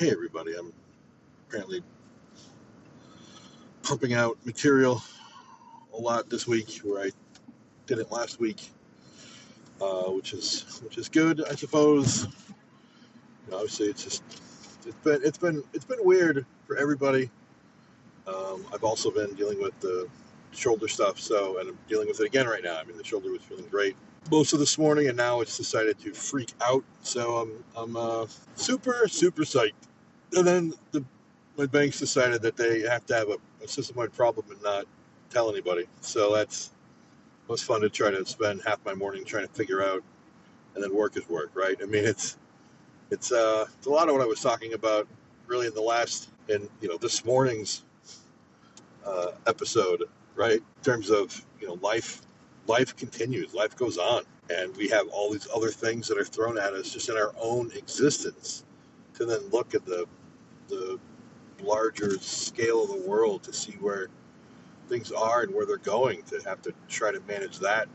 Hey everybody, I'm apparently pumping out material a lot this week where I didn't last week, which is good, I suppose. Obviously, it's been weird for everybody. I've also been dealing with the shoulder stuff, and I'm dealing with it again right now. I mean, the shoulder was feeling great most of this morning, and now it's decided to freak out. So I'm super psyched. And then my banks decided that they have to have a system-wide problem and not tell anybody. So it was fun to try to spend half my morning trying to figure out, and then work is work, right? I mean, it's a lot of what I was talking about really in this morning's episode, right? In terms of life continues, life goes on, and we have all these other things that are thrown at us just in our own existence. To then look at the larger scale of the world to see where things are and where they're going, to have to try to manage that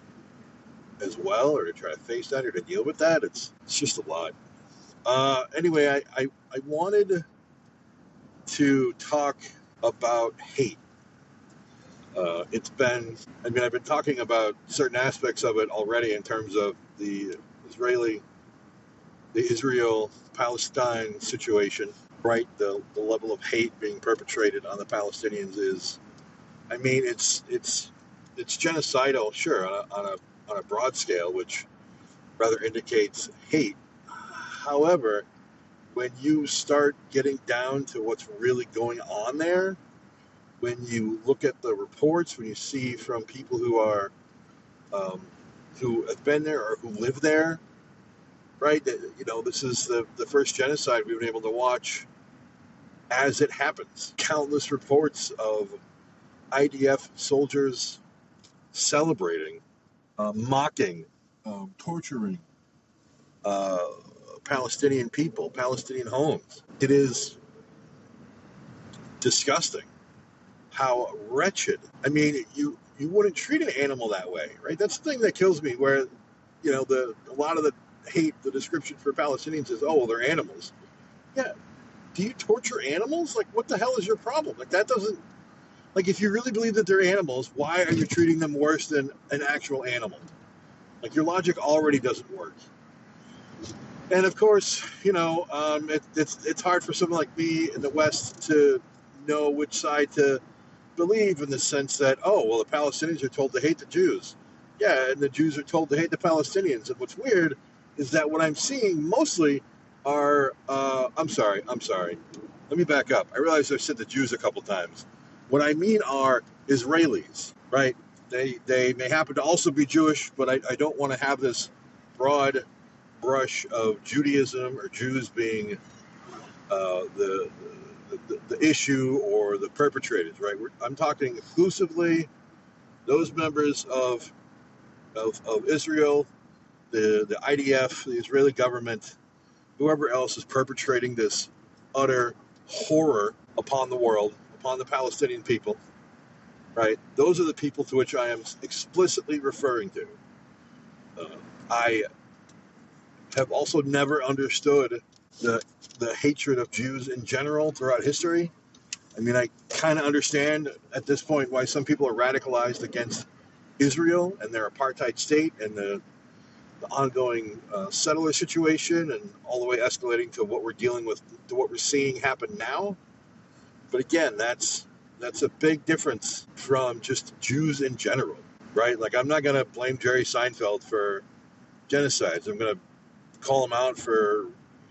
as well, or to try to face that or to deal with that. It's just a lot. Anyway, I wanted to talk about hate. I've been talking about certain aspects of it already in terms of the Israel-Palestine situation, right? The level of hate being perpetrated on the Palestinians it's genocidal, sure, on a broad scale, which rather indicates hate. However, when you start getting down to what's really going on there, when you look at the reports, when you see from people who have been there or who live there, right? This is the first genocide we've been able to watch as it happens. Countless reports of IDF soldiers celebrating, mocking, torturing Palestinian people, Palestinian homes. It is disgusting how wretched. I mean, you wouldn't treat an animal that way, right? That's the thing that kills me, where a lot of the hate, the description for Palestinians is, oh, well, they're animals. Yeah. Do you torture animals? Like, what the hell is your problem? Like, that doesn't, like, if you really believe that they're animals, why are you treating them worse than an actual animal? Like, your logic already doesn't work. And of course, it's hard for someone like me in the West to know which side to believe, in the sense that, oh, well, the Palestinians are told to hate the Jews. Yeah, and the Jews are told to hate the Palestinians. And what's weird is that what I'm seeing mostly are, I'm sorry. Let me back up. I realize I've said the Jews a couple times. What I mean are Israelis, right? They may happen to also be Jewish, but I don't want to have this broad brush of Judaism or Jews being the issue or the perpetrators, right? I'm talking exclusively those members of Israel, the IDF, the Israeli government, whoever else is perpetrating this utter horror upon the world, upon the Palestinian people, right? Those are the people to which I am explicitly referring to. I have also never understood the hatred of Jews in general throughout history. I mean, I kind of understand at this point why some people are radicalized against Israel and their apartheid state and the ongoing settler situation, and all the way escalating to what we're dealing with, to what we're seeing happen now. But again, that's a big difference from just Jews in general, right? Like, I'm not going to blame Jerry Seinfeld for genocides. I'm going to call him out for,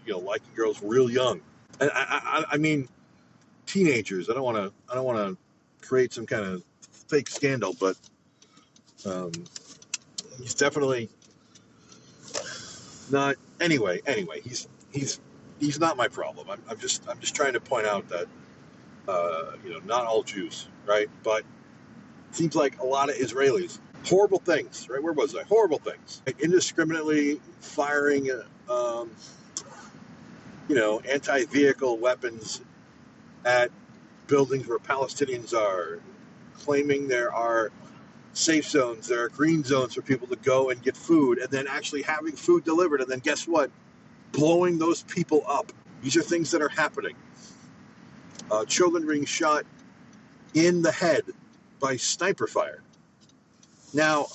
liking girls real young. And I mean, teenagers. I don't want to create some kind of fake scandal, but he's definitely not. Anyway, he's not my problem. I'm just trying to point out that not all Jews, right? But it seems like a lot of Israelis, horrible things, right? Where was I? Horrible things, like indiscriminately firing, anti-vehicle weapons at buildings where Palestinians are, claiming there are safe zones, there are green zones for people to go and get food, and then actually having food delivered, and then guess what? Blowing those people up. These are things that are happening. Children being shot in the head by sniper fire. Now,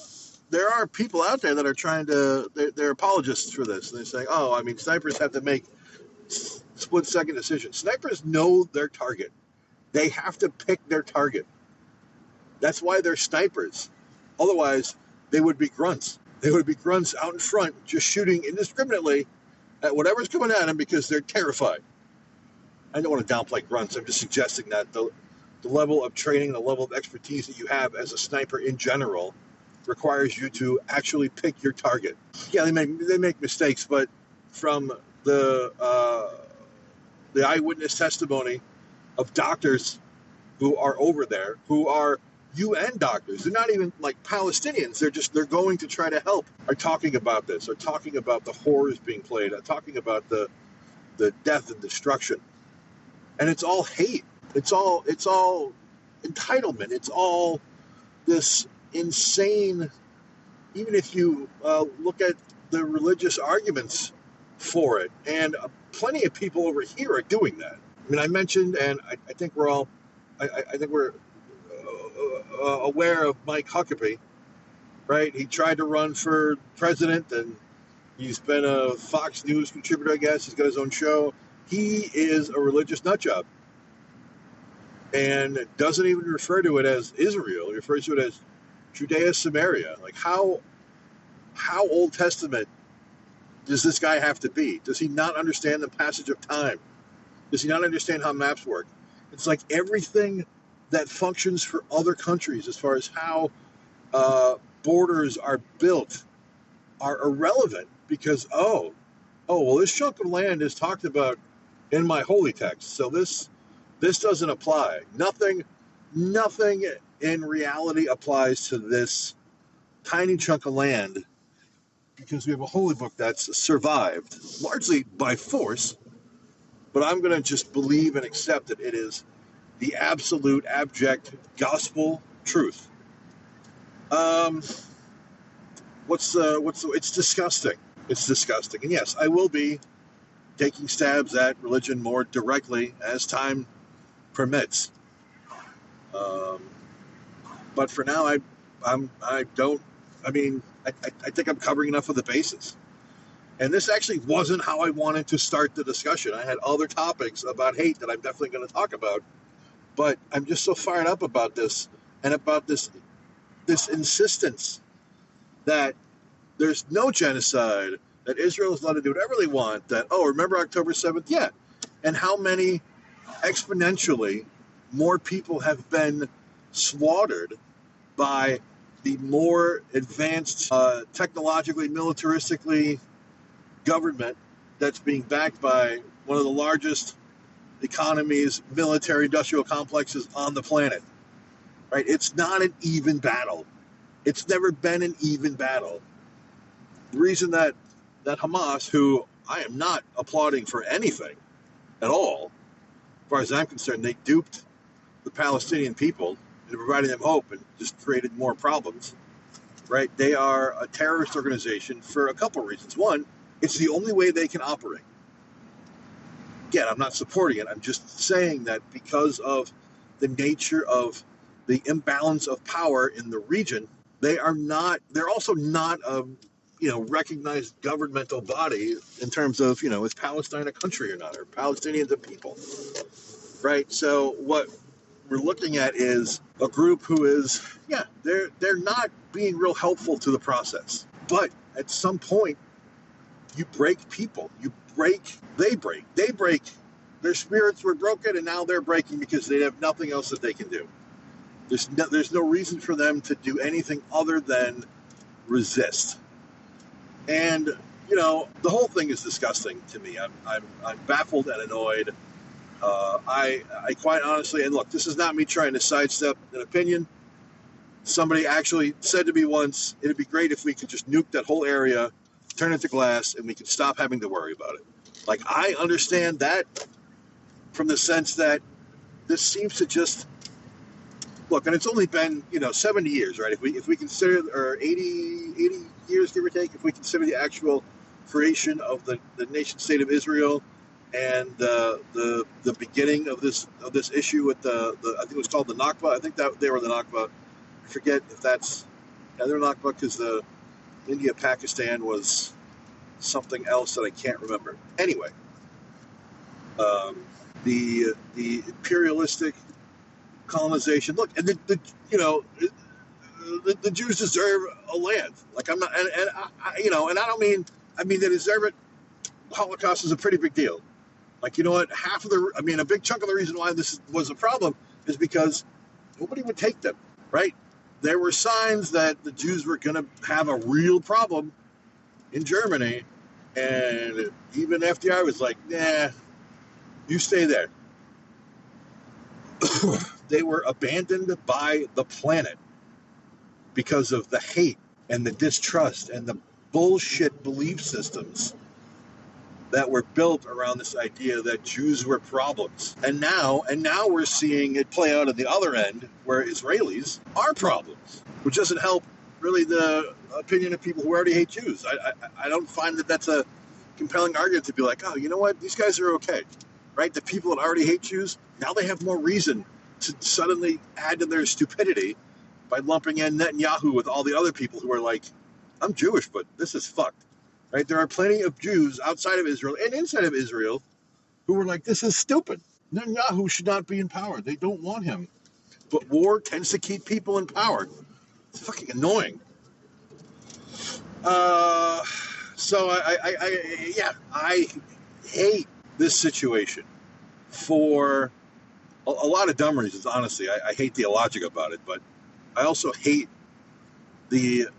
there are people out there that are trying to, they're apologists for this. And they're saying, oh, I mean, snipers have to make split-second decisions. Snipers know their target. They have to pick their target. That's why they're snipers. Otherwise, they would be grunts. They would be grunts out in front, just shooting indiscriminately at whatever's coming at them because they're terrified. I don't want to downplay grunts. I'm just suggesting that the level of training, the level of expertise that you have as a sniper in general requires you to actually pick your target. Yeah, they make mistakes, but from the eyewitness testimony of doctors who are over there, who are UN doctors, they're not even like Palestinians, they're going to try to help, are talking about this, are talking about the horrors being played, are talking about the death and destruction. And it's all hate. It's all entitlement. It's all this insane, even if you look at the religious arguments for it, and plenty of people over here are doing that. I mean, I mentioned, and I think we're all, I think we're aware of Mike Huckabee, right? He tried to run for president, and he's been a Fox News contributor, I guess. He's got his own show. He is a religious nutjob, and doesn't even refer to it as Israel. He refers to it as Judea Samaria. Like, how Old Testament does this guy have to be? Does he not understand the passage of time? Does he not understand how maps work? It's like everything that functions for other countries as far as how borders are built are irrelevant because, well, this chunk of land is talked about in my holy text, so this doesn't apply. Nothing in reality applies to this tiny chunk of land because we have a holy book that's survived, largely by force, but I'm going to just believe and accept that it is the absolute, abject gospel truth. It's disgusting. It's disgusting. And yes, I will be taking stabs at religion more directly as time permits. But for now, I think I'm covering enough of the bases. And this actually wasn't how I wanted to start the discussion. I had other topics about hate that I'm definitely going to talk about. But I'm just so fired up about this and about this insistence that there's no genocide, that Israel is allowed to do whatever they want, that, remember October 7th? Yeah. And how many exponentially more people have been slaughtered by the more advanced, technologically, militaristically government that's being backed by one of the largest economies, military industrial complexes on the planet, right? It's not an even battle. It's never been an even battle. The reason that Hamas, who I am not applauding for anything at all, as far as I'm concerned, they duped the Palestinian people into providing them hope and just created more problems, right? They are a terrorist organization for a couple reasons. One, it's the only way they can operate. Again, I'm not supporting it. I'm just saying that because of the nature of the imbalance of power in the region, they're also not a recognized governmental body in terms of, is Palestine a country or not? Are Palestinians a people? Right? So what we're looking at is a group who is, they're not being real helpful to the process. But at some point, you break people. They break. Their spirits were broken, and now they're breaking because they have nothing else that they can do. There's no reason for them to do anything other than resist. And, the whole thing is disgusting to me. I'm baffled and annoyed. I quite honestly, and look, this is not me trying to sidestep an opinion. Somebody actually said to me once, it'd be great if we could just nuke that whole area, turn it to glass, and we could stop having to worry about it. Like, I understand that from the sense that this seems to just look, and it's only been 70 years, right? If we consider, or 80 years give or take, if we consider the actual creation of the nation state of Israel, and the beginning of this issue with the I think it was called the Nakba. I think that they were the Nakba. I forget if that's they're Nakba because the India Pakistan was something else that I can't remember. Anyway, um, the imperialistic colonization. Look, and the Jews deserve a land. Like I'm not, and and I don't mean they deserve it. Holocaust is a pretty big deal. Like a big chunk of the reason why this was a problem is because nobody would take them, right? There were signs that the Jews were going to have a real problem in Germany, and even FDR was like, "Nah, you stay there." They were abandoned by the planet because of the hate and the distrust and the bullshit belief systems that were built around this idea that Jews were problems. And now we're seeing it play out at the other end where Israelis are problems, which doesn't help really the opinion of people who already hate Jews. I don't find that that's a compelling argument to be like, oh, you know what? These guys are okay, right? The people that already hate Jews, now they have more reason to suddenly add to their stupidity by lumping in Netanyahu with all the other people who are like, I'm Jewish, but this is fucked. Right? There are plenty of Jews outside of Israel and inside of Israel who were like, this is stupid. Netanyahu should not be in power. They don't want him. But war tends to keep people in power. It's fucking annoying. So I hate this situation for a lot of dumb reasons, honestly. I hate the illogic about it, but I also hate the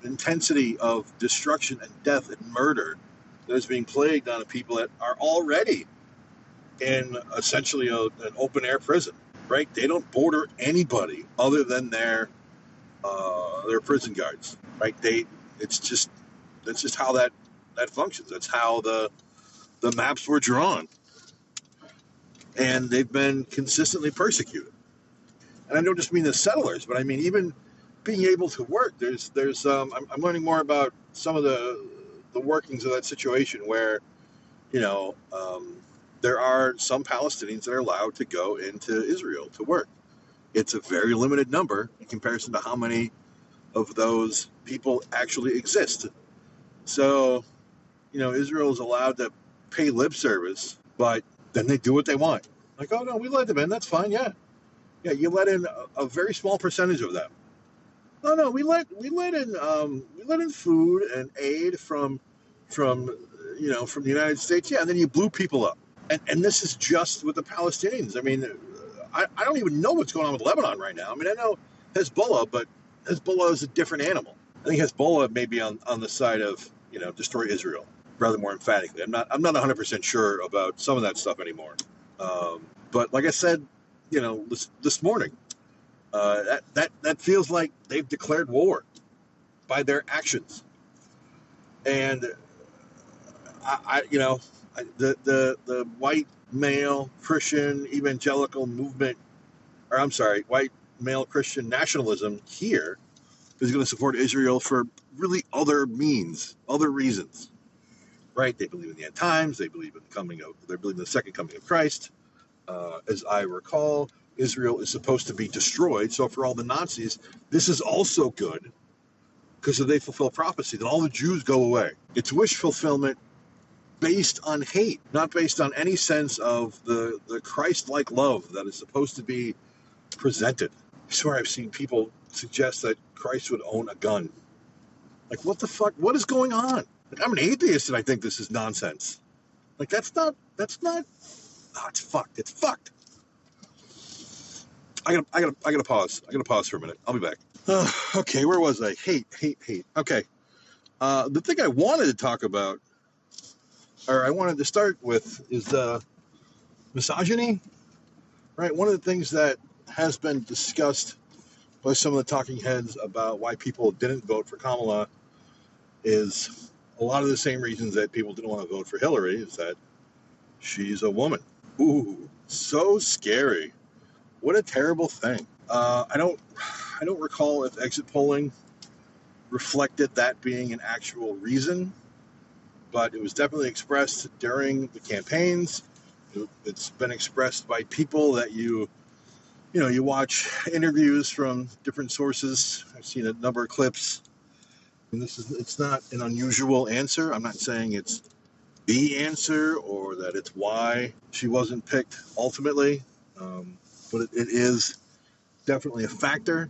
intensity of destruction and death and murder that is being plagued on people that are already in essentially an open air prison, right? They don't border anybody other than their prison guards, right? That's just how that functions. That's how the maps were drawn, and they've been consistently persecuted. And I don't just mean the settlers, but I mean even being able to work. I'm learning more about some of the workings of that situation where, there are some Palestinians that are allowed to go into Israel to work. It's a very limited number in comparison to how many of those people actually exist. So, Israel is allowed to pay lip service, but then they do what they want. Like, oh no, we let them in. That's fine. Yeah, you let in a very small percentage of them. No, we let in food and aid from the United States. Yeah, and then you blew people up. And this is just with the Palestinians. I mean, I don't even know what's going on with Lebanon right now. I mean, I know Hezbollah, but Hezbollah is a different animal. I think Hezbollah may be on the side of destroy Israel rather more emphatically. I'm not 100% sure about some of that stuff anymore. But like I said, this morning. That feels like they've declared war by their actions, and the white male Christian evangelical movement, or I'm sorry, white male Christian nationalism here is going to support Israel for really other reasons, right? They believe in the end times. They believe in the second coming of Christ. As I recall, Israel is supposed to be destroyed. So for all the Nazis, this is also good because if they fulfill prophecy, then all the Jews go away. It's wish fulfillment based on hate, not based on any sense of the Christ-like love that is supposed to be presented. I swear I've seen people suggest that Christ would own a gun. Like, what the fuck? What is going on? Like, I'm an atheist and I think this is nonsense. Like, that's not, oh, it's fucked. It's fucked. I gotta pause. I gotta pause for a minute. I'll be back. Okay, where was I? Hate. Okay. The thing I wanted to talk about, or I wanted to start with, is misogyny. Right? One of the things that has been discussed by some of the talking heads about why people didn't vote for Kamala is a lot of the same reasons that people didn't want to vote for Hillary, is that she's a woman. Ooh, so scary. What a terrible thing. I don't recall if exit polling reflected that being an actual reason, but it was definitely expressed during the campaigns. It's been expressed by people that you watch interviews from different sources. I've seen a number of clips, and it's not an unusual answer. I'm not saying it's the answer or that it's why she wasn't picked ultimately, but it is definitely a factor.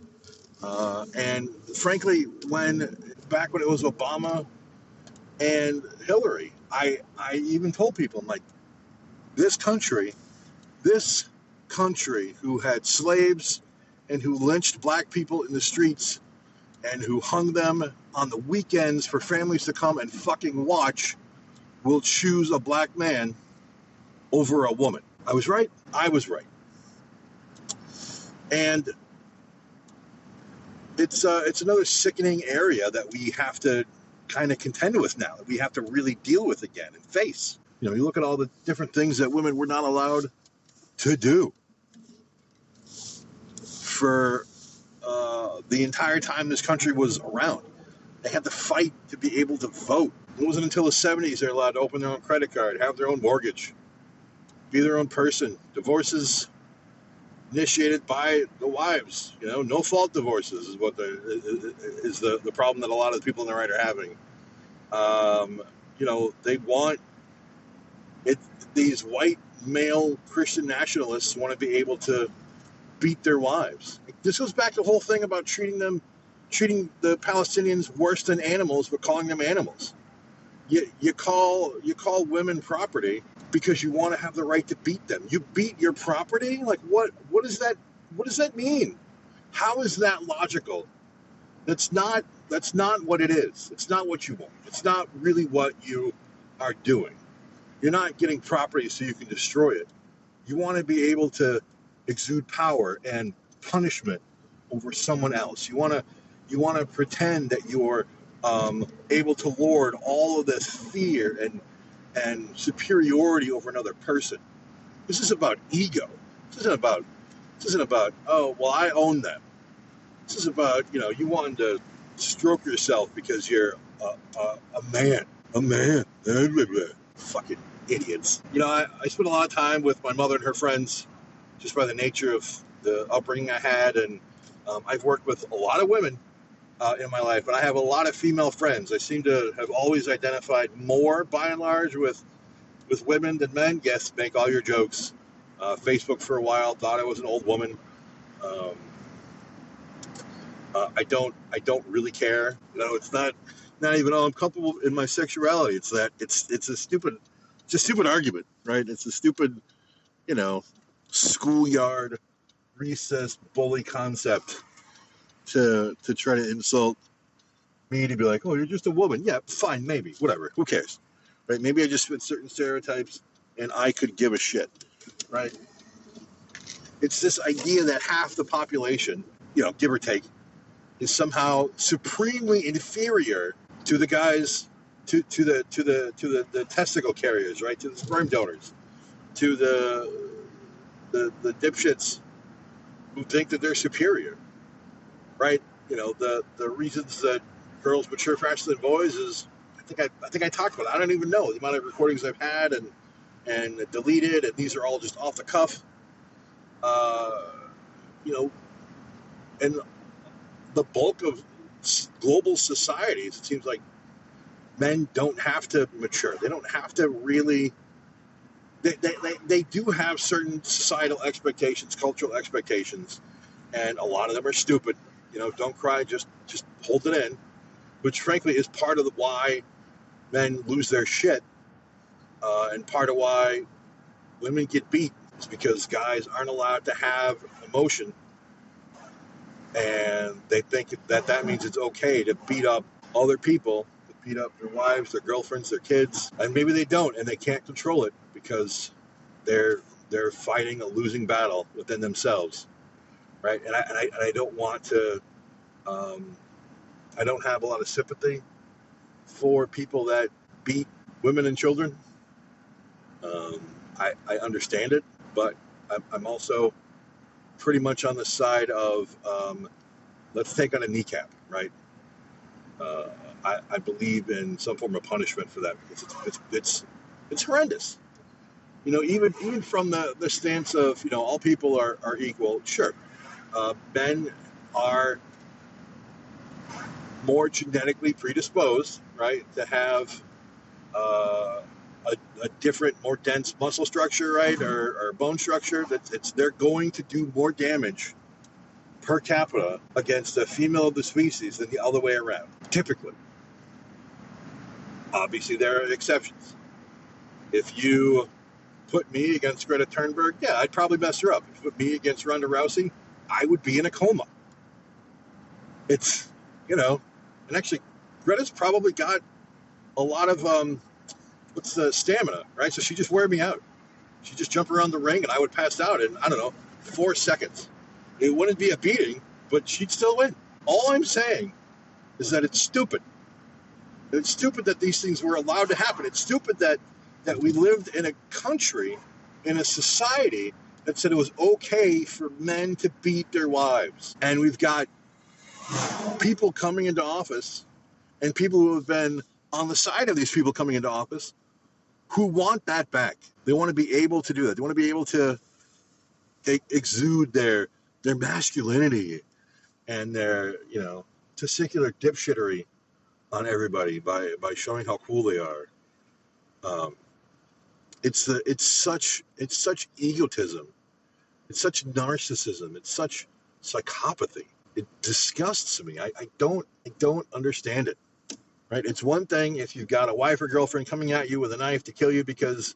And frankly, back when it was Obama and Hillary, I even told people, I'm like, this country who had slaves and who lynched black people in the streets and who hung them on the weekends for families to come and fucking watch will choose a black man over a woman. I was right. I was right. And it's another sickening area that we have to kind of contend with now, that we have to really deal with again and face. You look at all the different things that women were not allowed to do for the entire time this country was around. They had to fight to be able to vote. It wasn't until the 70s they were allowed to open their own credit card, have their own mortgage, be their own person. Divorces initiated by the wives. No-fault divorces is what is the problem that a lot of the people in the right are having. They want it. These white male Christian nationalists want to be able to beat their wives. This goes back to the whole thing about treating the Palestinians worse than animals, but calling them animals. You call women property because you want to have the right to beat them. You beat your property? Like what does that mean? How is that logical? That's not what it is. It's not what you want. It's not really what you are doing. You're not getting property so you can destroy it. You want to be able to exude power and punishment over someone else. You want to pretend that you're able to lord all of this fear and superiority over another person. This is about ego. This isn't about oh well, I own them. This is about you wanting to stroke yourself because you're a man. A man. Fucking idiots. I spent a lot of time with my mother and her friends, just by the nature of the upbringing I had, and I've worked with a lot of women in my life, but I have a lot of female friends. I seem to have always identified more, by and large, with women than men. Yes, make all your jokes. Facebook for a while thought I was an old woman. I don't really care. It's not even I'm comfortable in my sexuality. It's a stupid argument, right? It's a stupid, schoolyard recess bully concept to try to insult me, to be like, oh, you're just a woman. Yeah, fine, maybe, whatever. Who cares, right? Maybe I just fit certain stereotypes, and I could give a shit, right? It's this idea that half the population, give or take, is somehow supremely inferior to the guys, to the testicle carriers, right? To the sperm donors, to the dipshits who think that they're superior, right? The reasons that girls mature faster than boys is, I think I talked about it. I don't even know the amount of recordings I've had and deleted, and these are all just off the cuff. And the bulk of global societies, it seems like men don't have to mature. They don't have to really. They do have certain societal expectations, cultural expectations, and a lot of them are stupid. Don't cry, just hold it in, which frankly is part of why men lose their shit, and part of why women get beat. It's because guys aren't allowed to have emotion, and they think that means it's okay to beat up other people, to beat up their wives, their girlfriends, their kids, and maybe they don't, and they can't control it because they're fighting a losing battle within themselves, right? And I don't want to. I don't have a lot of sympathy for people that beat women and children. I understand it, but I'm also pretty much on the side of let's take on a kneecap, right? I believe in some form of punishment for that because it's horrendous. Even from the stance of all people are equal. Sure, men are more genetically predisposed, right, to have uh, a different, more dense muscle structure, right, or bone structure. They're going to do more damage per capita against a female of the species than the other way around. Typically, obviously, there are exceptions. If you put me against Greta Thunberg, yeah, I'd probably mess her up. If you put me against Ronda Rousey, I would be in a coma. It's, and actually, Greta's probably got a lot of what's the stamina, right? So she just wear me out. She just jump around the ring, and I would pass out in, I don't know, 4 seconds. It wouldn't be a beating, but she'd still win. All I'm saying is that it's stupid. It's stupid that these things were allowed to happen. It's stupid that we lived in a country, in a society that said it was okay for men to beat their wives. And we've got people coming into office and people who have been on the side of these people coming into office who want that back. They want to be able to do that. They want to be able to exude their masculinity and their, testicular dipshittery on everybody by showing how cool they are. It's such egotism. It's such narcissism. It's such psychopathy. It disgusts me. I don't understand it. Right? It's one thing if you've got a wife or girlfriend coming at you with a knife to kill you because,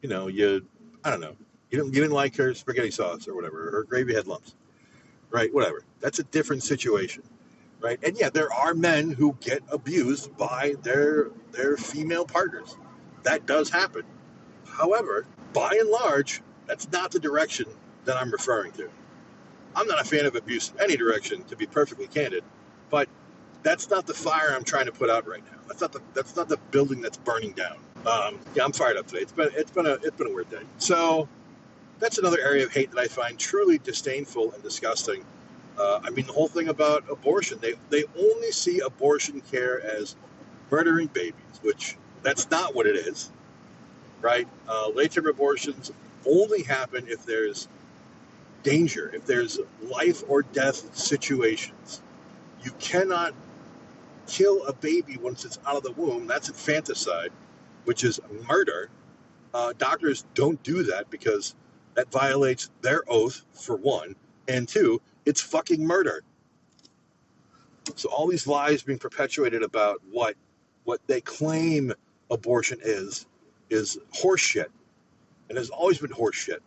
I don't know, you didn't like her spaghetti sauce or whatever, or gravy had lumps. Right? Whatever. That's a different situation. Right? And yeah, there are men who get abused by their female partners. That does happen. However, by and large, that's not the direction that I'm referring to. I'm not a fan of abuse in any direction, to be perfectly candid, but that's not the fire I'm trying to put out right now. That's not the building that's burning down. Yeah, I'm fired up today. It's been a weird day. So that's another area of hate that I find truly disdainful and disgusting. The whole thing about abortion, they only see abortion care as murdering babies, which that's not what it is, right? Late-term abortions only happen if there's danger, if there's life or death situations. You cannot kill a baby once it's out of the womb. That's infanticide, which is murder. Doctors don't do that because that violates their oath, for one, and two, it's fucking murder. So all these lies being perpetuated about what they claim abortion is horseshit, and has always been horseshit.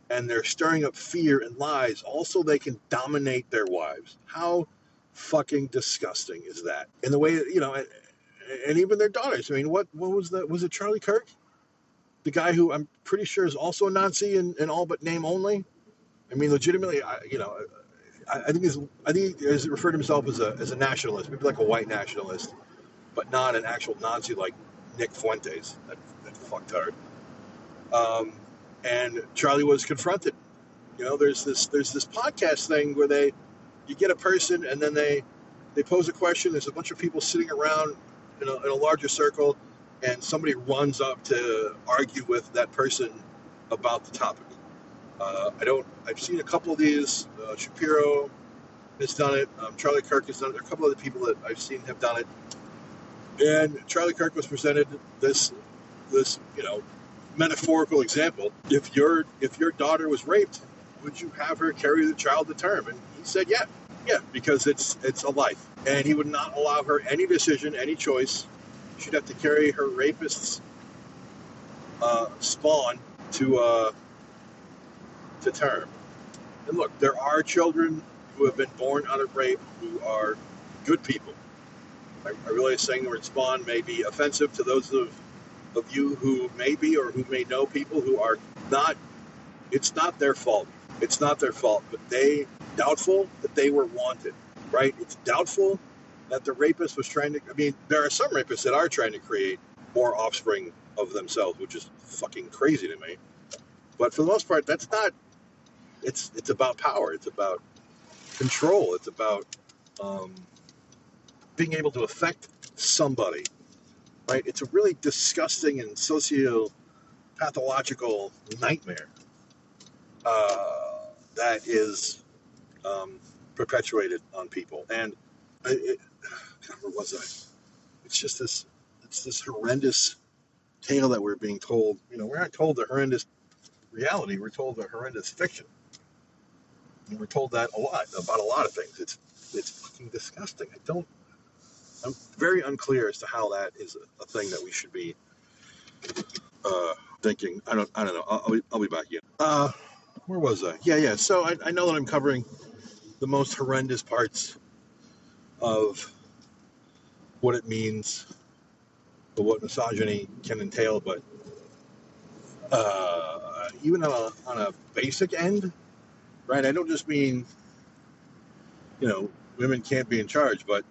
And they're stirring up fear and lies. Also, they can dominate their wives. How fucking disgusting is that? In the way, and even their daughters. What was that? Was it Charlie Kirk? The guy who I'm pretty sure is also a Nazi in all but name only. Legitimately, I think he has referred to himself as a nationalist, maybe like a white nationalist, but not an actual Nazi like Nick Fuentes, that fucktard. And Charlie was confronted. There's this podcast thing where you get a person and then they pose a question. There's a bunch of people sitting around in a larger circle, and somebody runs up to argue with that person about the topic. I've seen a couple of these. Shapiro has done it. Charlie Kirk has done it. There are a couple other people that I've seen have done it. And Charlie Kirk was presented this metaphorical example. If your daughter was raped, would you have her carry the child to term? And he said, yeah, because it's a life, and he would not allow her any decision, any choice. She'd have to carry her rapist's spawn to term. And look, there are children who have been born out of rape who are good people. I realize saying the word spawn may be offensive to those of you who may be or who may know people who are not. It's not their fault. It's not their fault, but doubtful that they were wanted, right? It's doubtful that the rapist was trying to. There are some rapists that are trying to create more offspring of themselves, which is fucking crazy to me. But for the most part, that's not. It's about power. It's about control. It's about being able to affect somebody, right? It's a really disgusting and socio-pathological nightmare that is perpetuated on people. And God, where was I? It's this horrendous tale that we're being told. We're not told the horrendous reality. We're told the horrendous fiction. And we're told that a lot about a lot of things. It's fucking disgusting. I'm very unclear as to how that is a thing that we should be thinking. I don't know. I'll be back. Where was I? Yeah. So I know that I'm covering the most horrendous parts of what it means, or what misogyny can entail, but even on a basic end, right? I don't just mean, women can't be in charge, but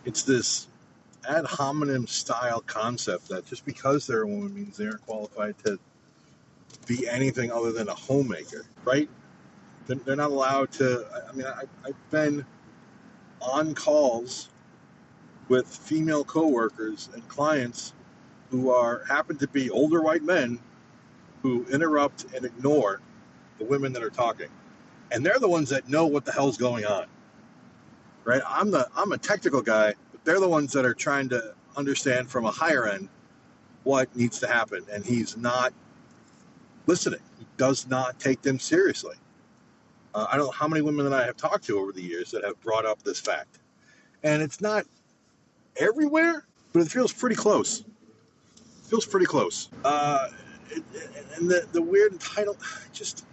it's this ad hominem style concept that just because they're a woman means they aren't qualified to be anything other than a homemaker, right? They're not allowed to. I've been on calls with female coworkers and clients who happen to be older white men who interrupt and ignore the women that are talking, and they're the ones that know what the hell's going on, right? I'm a technical guy, but they're the ones that are trying to understand from a higher end what needs to happen, and he's not listening. He does not take them seriously. I don't know how many women that I have talked to over the years that have brought up this fact, and it's not everywhere, but it feels pretty close. And the weird entitled, just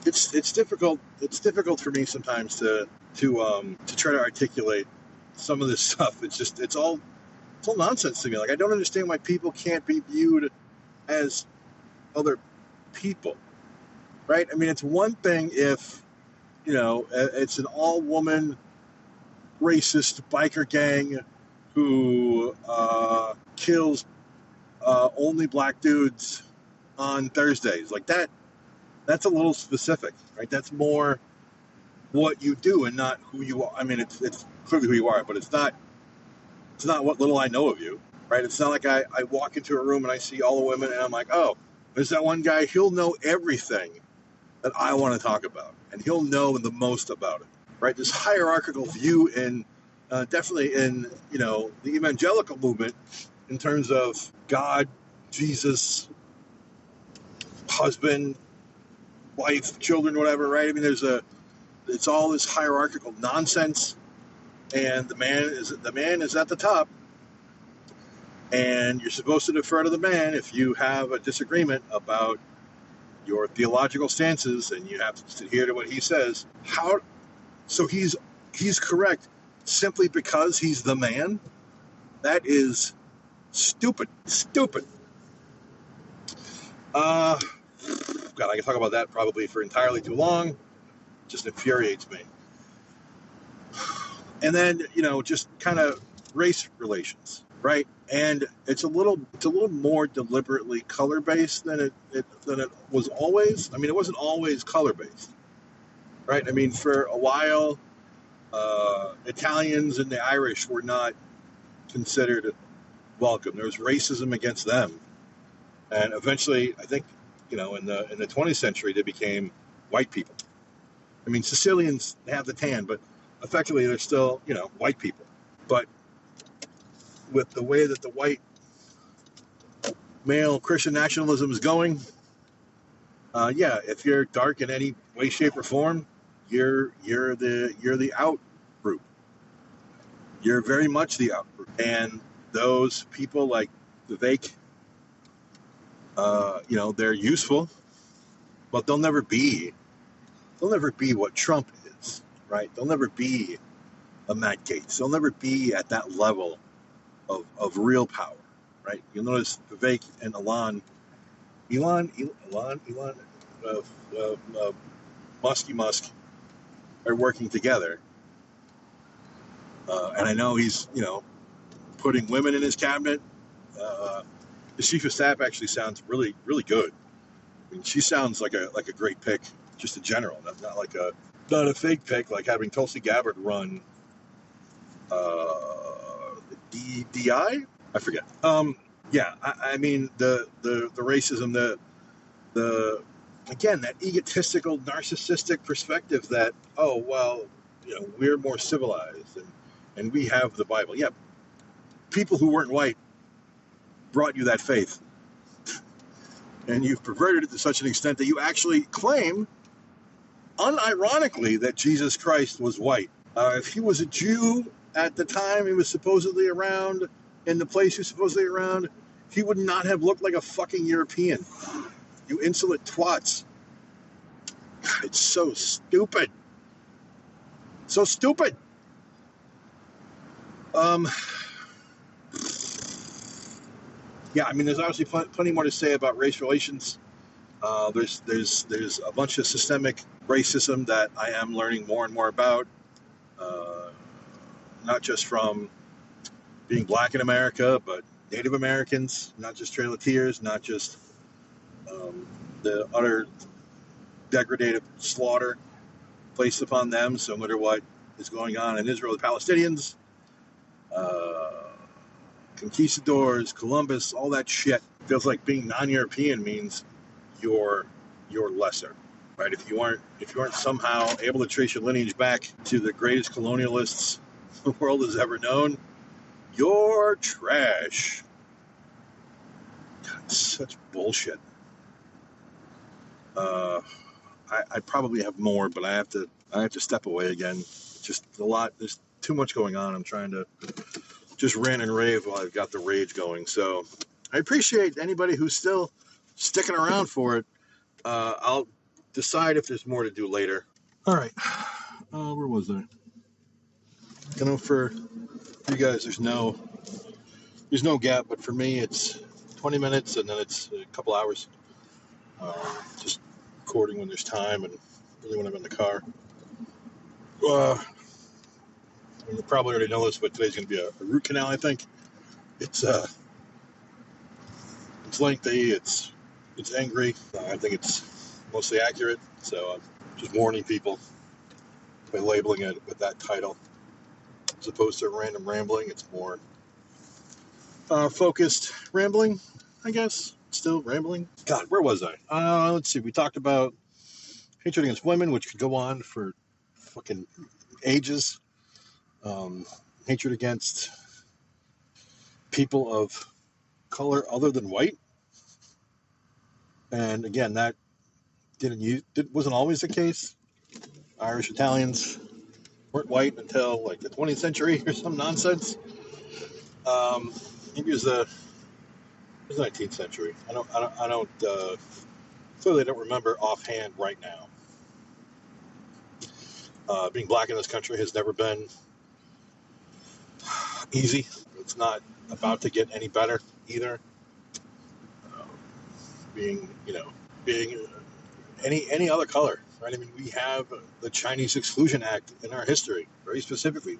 it's difficult. It's difficult for me sometimes to try to articulate some of this stuff. It's all nonsense to me. Like, I don't understand why people can't be viewed as other people, right? I mean, it's one thing if it's an all-woman racist biker gang who kills only black dudes on Thursdays. Like that. That's a little specific, right? That's more what you do and not who you are. I mean, it's clearly who you are, but it's not what little I know of you, right? It's not like I walk into a room and I see all the women and I'm like, oh, there's that one guy. He'll know everything that I want to talk about, and he'll know the most about it, right? This hierarchical view in definitely in the evangelical movement in terms of God, Jesus, husband, wife, children, whatever, right? I mean, it's all this hierarchical nonsense, and the man is at the top, and you're supposed to defer to the man if you have a disagreement about your theological stances, and you have to adhere to what he says. So he's correct simply because he's the man? That is stupid. God, I can talk about that probably for entirely too long. It just infuriates me. And then, just kind of race relations, right? And it's a little more deliberately color-based than it was always. I mean, it wasn't always color-based, right? I mean, for a while, Italians and the Irish were not considered welcome. There was racism against them. And eventually, I think, in the 20th century, they became white people. I mean, Sicilians have the tan, but effectively they're still, white people. But with the way that the white male Christian nationalism is going, if you're dark in any way, shape, or form, you're the out group. You're very much the out group. And those people like Vivek, they're useful, but they'll never be what Trump is, right? They'll never be a Matt Gaetz. They'll never be at that level of real power, right? You'll notice Vivek and Elon Musk are working together, and I know he's putting women in his cabinet. The chief of staff actually sounds really, really good. I mean, she sounds like a great pick, just in general. Not a fake pick, like having Tulsi Gabbard run DI? I forget. Yeah, I mean the racism, the again, that egotistical, narcissistic perspective that, oh well, we're more civilized and we have the Bible. Yeah, people who weren't white brought you that faith, and you've perverted it to such an extent that you actually claim, unironically, that Jesus Christ was white. If he was a Jew at the time he was supposedly around, in the place he was supposedly around, he would not have looked like a fucking European. You insolent twats. It's so stupid. So stupid. Yeah, I mean, there's obviously plenty more to say about race relations. There's a bunch of systemic racism that I am learning more and more about. Not just from being black in America, but Native Americans, not just Trail of Tears, not just the utter degradative slaughter placed upon them, similar to what is going on in Israel, the Palestinians, conquistadors, Columbus, all that shit. Feels like being non-European means you're lesser, right? If you aren't somehow able to trace your lineage back to the greatest colonialists the world has ever known, you're trash. God, such bullshit. I probably have more, but I have to step away again. Just a lot. There's too much going on. I'm trying to just rant and rave while I've got the rage going. So I appreciate anybody who's still sticking around for it. I'll decide if there's more to do later. All right. Where was I? For you guys, there's no gap, but for me, it's 20 minutes and then it's a couple hours. Just recording when there's time and really when I'm in the car. You probably already know this, but today's going to be a root canal, I think. It's lengthy, it's angry. I think it's mostly accurate, so I'm just warning people by labeling it with that title. As opposed to random rambling, it's more focused rambling, I guess. Still rambling. God, where was I? Let's see. We talked about hatred against women, which could go on for fucking ages. Hatred against people of color other than white. And again, that wasn't always the case. Irish, Italians weren't white until like the 20th century or some nonsense. Maybe it was the 19th century. I don't clearly don't remember offhand right now. Being black in this country has never been easy. It's not about to get any better either. Being any other color, right? I mean, we have the Chinese Exclusion Act in our history, very specifically.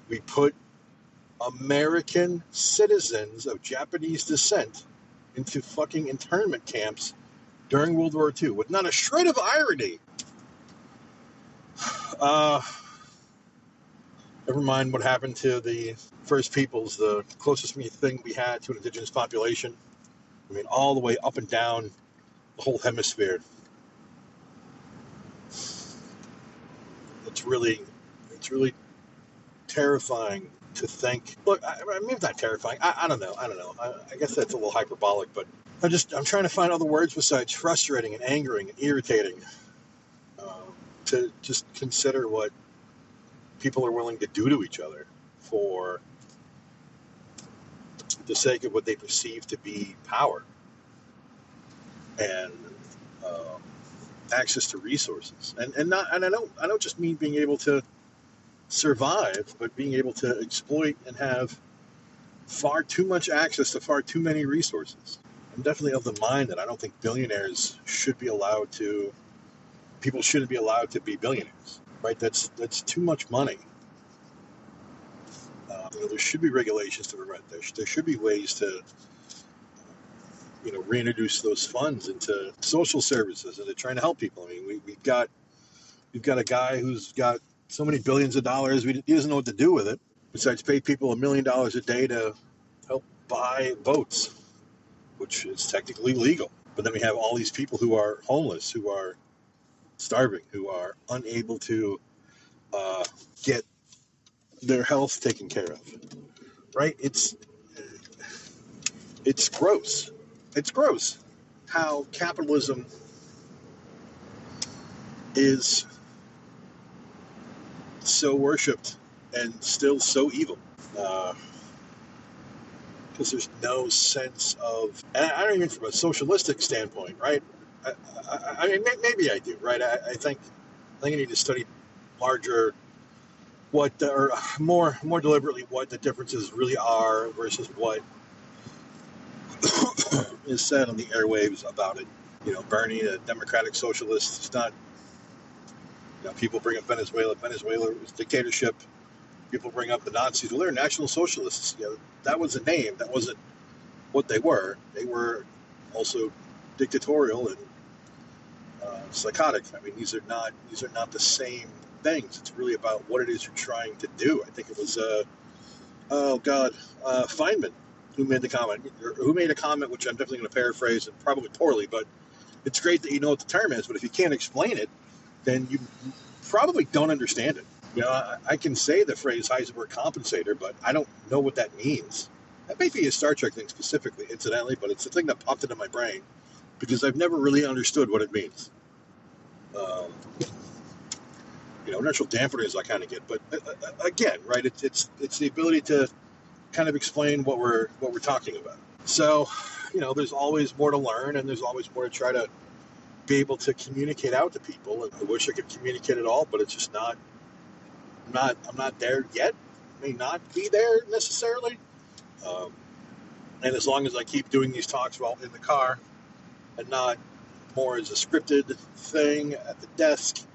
We put American citizens of Japanese descent into fucking internment camps during World War II with not a shred of irony. Never mind what happened to the First Peoples, the closest thing we had to an indigenous population. I mean, all the way up and down the whole hemisphere. It's really terrifying to think. Look, I mean, it's not terrifying. I don't know. I guess that's a little hyperbolic, but I'm trying to find other words besides frustrating and angering and irritating to just consider what people are willing to do to each other for the sake of what they perceive to be power and access to resources, and I don't just mean being able to survive, but being able to exploit and have far too much access to far too many resources. I'm definitely of the mind that I don't think billionaires should be allowed to. People shouldn't be allowed to be billionaires, right? That's too much money. There should be regulations to prevent this. There should be ways to, reintroduce those funds into social services and to trying to help people. I mean, we've got a guy who's got so many billions of dollars, he doesn't know what to do with it. besides pay people $1 million a day to help buy boats, which is technically legal. But then we have all these people who are homeless, who are starving, who are unable to uh, get their health taken care of. Right? It's gross. It's gross how capitalism is so worshipped and still so evil. Because there's no sense of, and I don't even from a socialistic standpoint, right? I mean, maybe I do, right? I think I need to study larger, or more deliberately, what the differences really are versus what is said on the airwaves about it. Bernie, a democratic socialist, is not. People bring up Venezuela. Venezuela was dictatorship. People bring up the Nazis. Well, they're national socialists. That was a name. That wasn't what they were. They were also dictatorial and psychotic. I mean, these are not the same things. It's really about what it is you're trying to do. I think it was Feynman who made the comment, or who made a comment, which I'm definitely going to paraphrase and probably poorly, but it's great that you know what the term is, but if you can't explain it, then you probably don't understand it. I can say the phrase Heisenberg compensator, but I don't know what that means. That may be a Star Trek thing specifically, incidentally, but it's the thing that popped into my brain because I've never really understood what it means. Inertial dampeners I kind of get, but again, right? It's the ability to kind of explain what we're talking about. So, there's always more to learn, and there's always more to try to be able to communicate out to people. And I wish I could communicate it all, but it's just not. I'm not there yet. May not be there necessarily. And as long as I keep doing these talks while in the car, and not more as a scripted thing at the desk,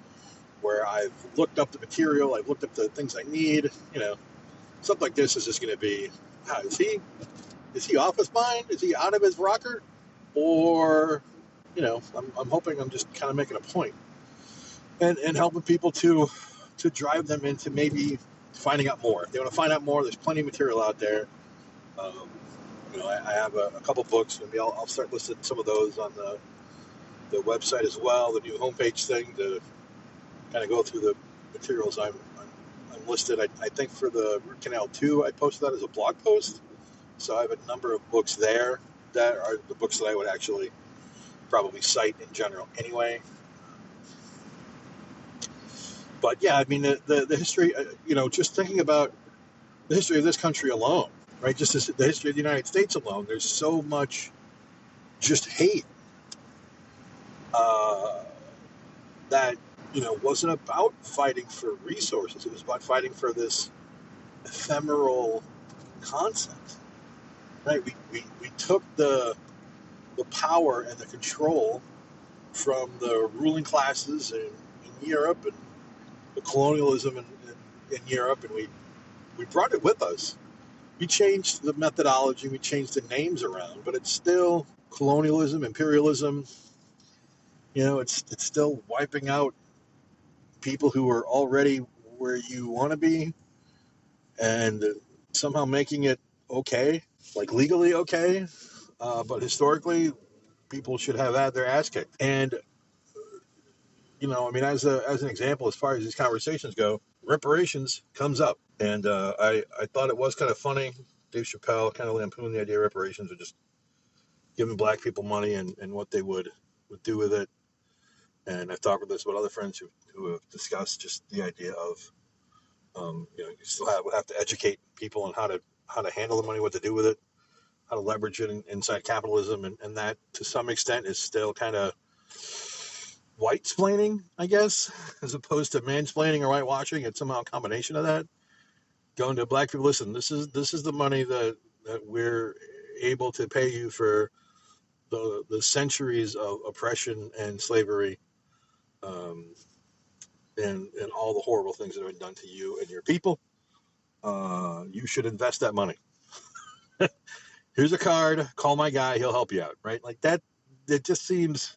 where I've looked up the material, I've looked up the things I need. Something like this is just going to be, is he off his mind? Is he out of his rocker? Or, I'm hoping I'm just kind of making a point and helping people to drive them into maybe finding out more. If they want to find out more, there's plenty of material out there. I have a couple books. Maybe I'll start listing some of those on the website as well, the new homepage thing, to kind of go through the materials I'm listed. I think for the Root Canal 2, I posted that as a blog post. So I have a number of books there that are the books that I would actually probably cite in general anyway. But yeah, I mean, the history, just thinking about the history of this country alone, right? Just the history of the United States alone, there's so much just hate that, wasn't about fighting for resources. It was about fighting for this ephemeral concept, right? We took the power and the control from the ruling classes in Europe, and the colonialism in Europe, and we brought it with us. We changed the methodology, we changed the names around, but it's still colonialism, imperialism. It's still wiping out people who are already where you want to be, and somehow making it okay, like legally okay, but historically, people should have had their ass kicked. And I mean, as an example, as far as these conversations go, reparations comes up, and I thought it was kind of funny. Dave Chappelle kind of lampooned the idea of reparations, or just giving black people money and what they would do with it. And I've talked with this with other friends who have discussed just the idea of, you still would have to educate people on how to handle the money, what to do with it, how to leverage it inside capitalism, and that to some extent is still kind of white-splaining, I guess, as opposed to mansplaining or whitewashing. It's somehow a combination of that. Going to black people, listen, this is the money that we're able to pay you for the centuries of oppression and slavery, and all the horrible things that have been done to you and your people. You should invest that money. Here's a card. Call my guy. He'll help you out. Right? Like that. It just seems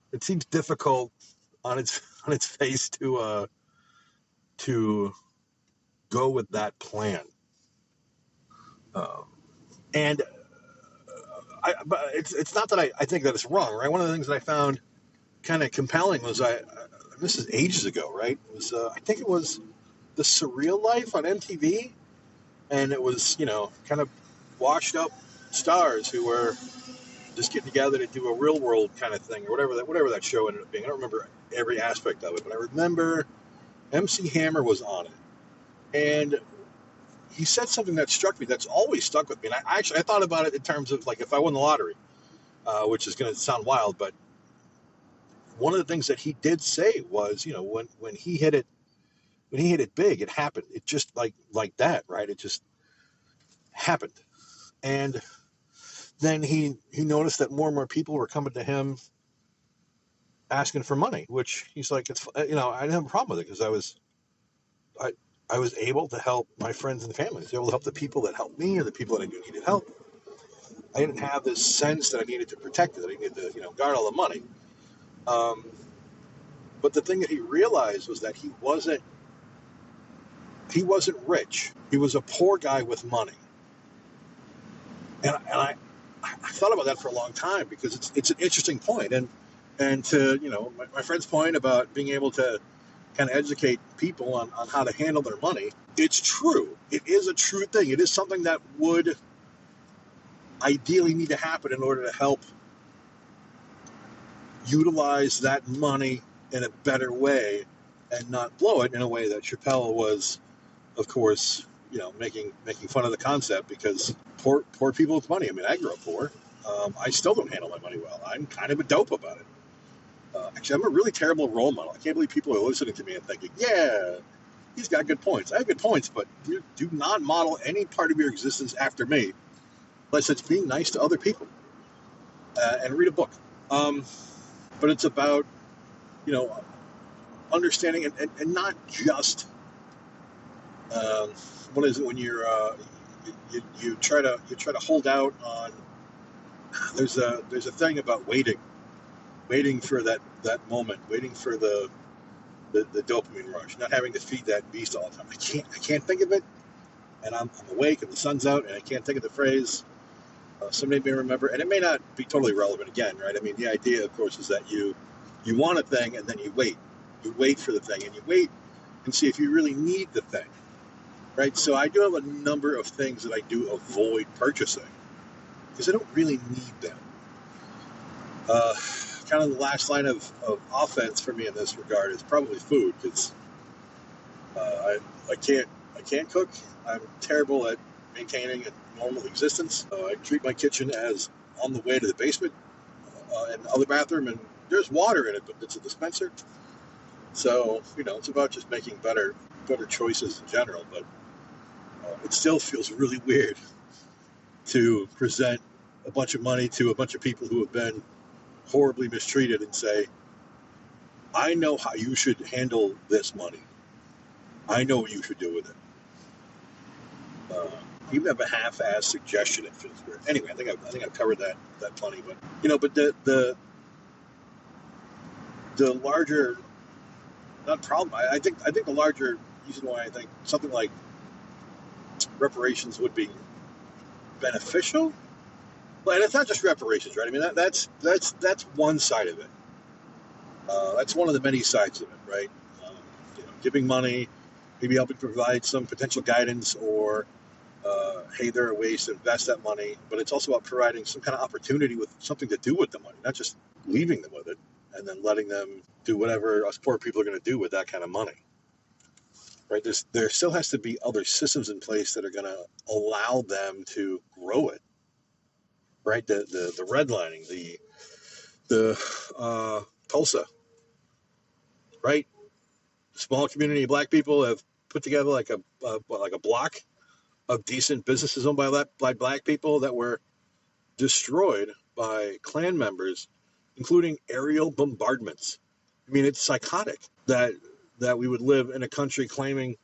difficult on its face to go with that plan. Um, and but it's not that I think that it's wrong, right? One of the things that I found kind of compelling was this is ages ago, right? It was I think it was The Surreal Life on MTV, and it was kind of washed up stars who were just getting together to do a real world kind of thing or whatever that show ended up being. I don't remember every aspect of it, but I remember MC Hammer was on it, and he said something that struck me. That's always stuck with me. And I thought about it in terms of like if I won the lottery, which is going to sound wild, but one of the things that he did say was, when he hit it big, it happened. It just like that, right? It just happened. And then he noticed that more and more people were coming to him asking for money, which he's like, it's I didn't have a problem with it because I was able to help my friends and family. I was able to help the people that helped me or the people that I knew needed help. I didn't have this sense that I needed to protect it, that I needed to guard all the money. But the thing that he realized was that he wasn't rich. He was a poor guy with money. And I thought about that for a long time because it's an interesting point. And to my friend's point about being able to kind of educate people on how to handle their money, it's true. It is a true thing. It is something that would ideally need to happen in order to help utilize that money in a better way and not blow it in a way that Chappelle was, of course, making fun of the concept because poor people with money. I mean, I grew up poor. I still don't handle my money well. I'm kind of a dope about it. Actually, I'm a really terrible role model. I can't believe people are listening to me and thinking, yeah, he's got good points. I have good points, but you do not model any part of your existence after me unless it's being nice to other people and read a book. But it's about, understanding and not just what is it when you're you try to hold out on. There's a thing about waiting for that moment, waiting for the dopamine rush, not having to feed that beast all the time. I can't think of it, and I'm awake and the sun's out and I can't think of the phrase. Somebody may remember, and it may not be totally relevant again, right? I mean, the idea, of course, is that you want a thing and then you wait for the thing and you wait and see if you really need the thing, right? So I do have a number of things that I do avoid purchasing because I don't really need them. Kind of the last line of offense for me in this regard is probably food because I can't cook. I'm terrible at maintaining a normal existence. I treat my kitchen as on the way to the basement and the other bathroom, and there's water in it, but it's a dispenser. So it's about just making better choices in general. But it still feels really weird to present a bunch of money to a bunch of people who have been horribly mistreated and say, I know how you should handle this money. I know what you should do with it. Even have a half-assed suggestion, it feels weird. Anyway, I think I've covered that plenty. But but the larger, not problem. I think the larger reason why I think something like reparations would be beneficial. Well, and it's not just reparations, right? I mean that's one side of it. That's one of the many sides of it, right? Giving money, maybe helping provide some potential guidance or hey, there are ways to invest that money, but it's also about providing some kind of opportunity with something to do with the money, not just leaving them with it and then letting them do whatever us poor people are going to do with that kind of money, right? There still has to be other systems in place that are going to allow them to grow it, right? The redlining, the Tulsa, right? Small community of black people have put together like a block of decent businesses owned by black people that were destroyed by Klan members, including aerial bombardments. I mean, it's psychotic that we would live in a country claiming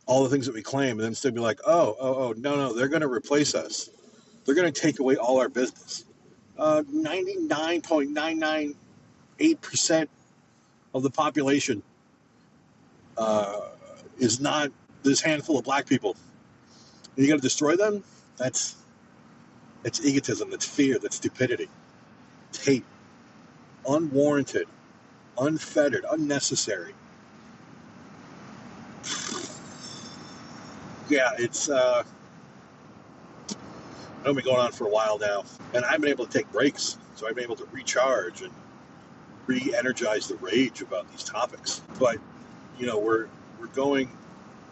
all the things that we claim and then still be like, oh, no, they're going to replace us. They're going to take away all our business. 99.998% of the population is not this handful of black people. And you got to destroy them? That's egotism, that's fear, that's stupidity. It's hate. Unwarranted, unfettered, unnecessary. Yeah, it's been going on for a while now, and I've been able to take breaks, so I've been able to recharge and re-energize the rage about these topics. But we're going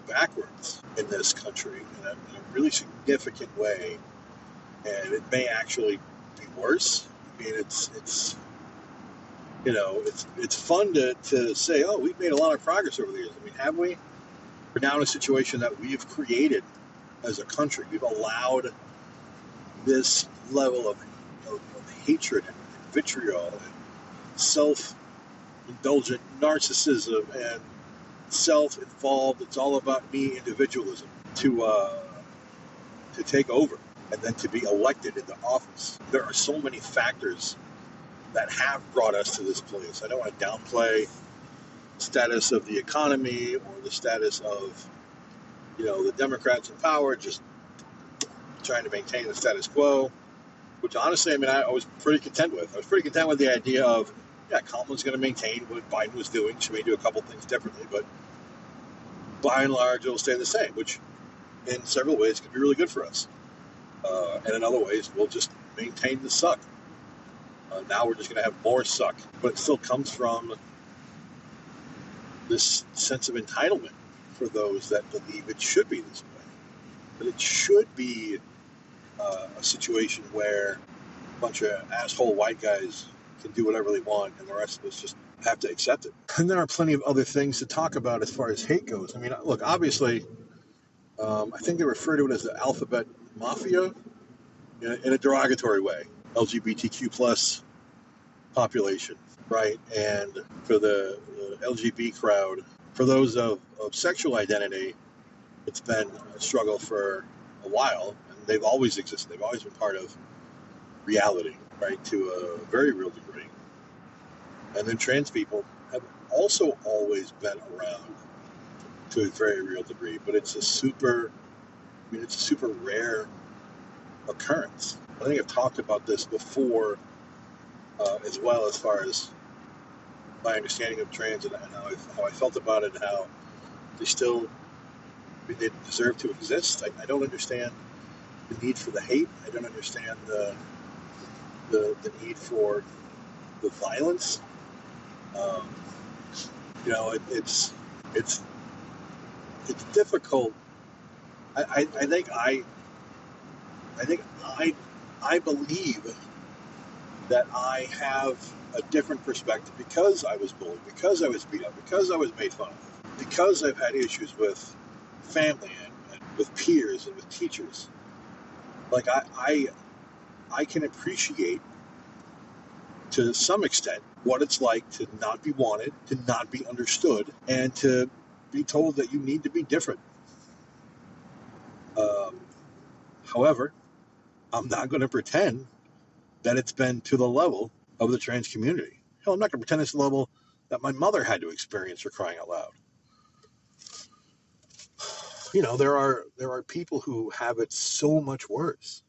backwards in this country in a really significant way, and it may actually be worse. I mean, it's fun to say, oh, we've made a lot of progress over the years. I mean, have we? We're now in a situation that we've created as a country. We've allowed this level of hatred and vitriol and self-indulgent narcissism and self-involved, it's all about me individualism to take over and then to be elected into office. There are so many factors that have brought us to this place. I don't want to downplay the status of the economy or the status of the Democrats in power just trying to maintain the status quo, which honestly, I was pretty content with. I was pretty content with the idea of, Kamala's going to maintain what Biden was doing. She may do a couple things differently, but by and large, it'll stay the same, which in several ways could be really good for us. And in other ways, we'll just maintain the suck. Now we're just going to have more suck. But it still comes from this sense of entitlement for those that believe it should be this way. But it should be a situation where a bunch of asshole white guys can do whatever they want and the rest of us just have to accept it. And there are plenty of other things to talk about as far as hate goes. I mean, look, obviously, I think they refer to it as the alphabet mafia in a derogatory way. LGBTQ plus population, right? And for the LGB crowd, for those of sexual identity, it's been a struggle for a while, and they've always existed. They've always been part of reality, right, to a very real degree. And then trans people have also always been around to a very real degree, but it's a super rare occurrence. I think I've talked about this before as well, as far as my understanding of trans and how I felt about it and how they deserve to exist. I don't understand the need for the hate. I don't understand the need for the violence. It's difficult. I think I believe that I have a different perspective because I was bullied, because I was beat up, because I was made fun of, because I've had issues with family and with peers and with teachers. Like I can appreciate to some extent what it's like to not be wanted, to not be understood, and to be told that you need to be different. However, I'm not going to pretend that it's been to the level of the trans community. Hell, I'm not going to pretend it's the level that my mother had to experience, for crying out loud. There are people who have it so much worse.